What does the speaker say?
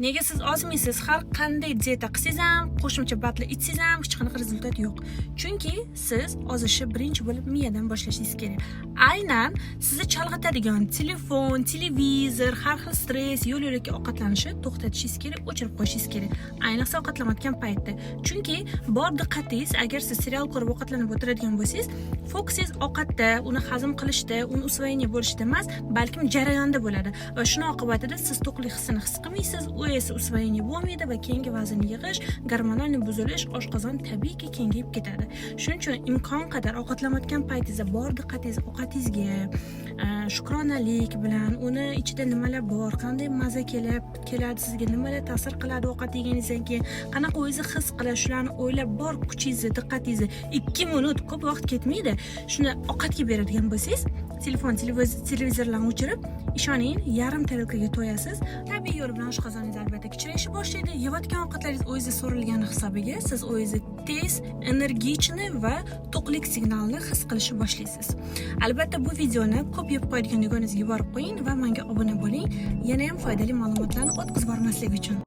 Nega siz ozmaysiz? Har qanday dieta qilsangiz ham, qo'shimcha batli ichsangiz ham hech qanaqa rezultat yo'q. Chunki siz ozishni birinchi bo'lib miyadan boshlashingiz kerak. Aynan sizni chalg'itadigan telefon, televizor, har xil stress, yo'l-yo'lakay ovqatlanishni to'xtatishingiz kerak, o'chirib qo'yishingiz kerak. Ayniqsa ovqatlanayotgan paytda. Chunki bor diqqatingiz, agar siz serial ko'rib ovqatlanib o'tiradigan bo'lsangiz, fokusingiz ovqatda, uni hazm qilishda, uni usvayniya bo'lishida emas, balkim jarayonda bo'ladi. Va shuning oqibatida siz to'qlik hissini his qilmaysiz, u esa usvayniya bo'lmaydi va keyingi vazn yig'ish, gormonal buzilish, oshqozon tabiiyki kengayib ketadi. Shuning uchun imkon qadar ovqatlanayotgan paytingizda bor diqqatingiz ovqatingizga, shukronalik bilan, uni ichida nimalar bor, qanday maza keladi sizga, nimalar ta'sir qiladi ovqat yeganingizdan keyin, qanaqa o'zingizni his qilasiz, shularni o'ylab bor kuchingizni, diqqatingizni 2 minut ko'p vaqt ketmaydi. Shuni ovqatga beradigan bo'lsangiz, telefon, televizorlarni o'chirib, ishoning, yarim tarelkaga to'yasiz. Tabiiy yo'l bilan oshqozoningiz albatta kichrayishni boshlaydi. Yeyotgan ovqatlaringiz o'zingizga so'rilgani hisobiga siz o'zingizni tez, energichni va to'qlik signalini his qilishni boshlaysiz. Albatta bu videoni ko'p yeb qo'yadigan dugonangizga borib qo'ying va menga obuna bo'ling. Yana ham foydali ma'lumotlarni o'tkazib bormaslik uchun.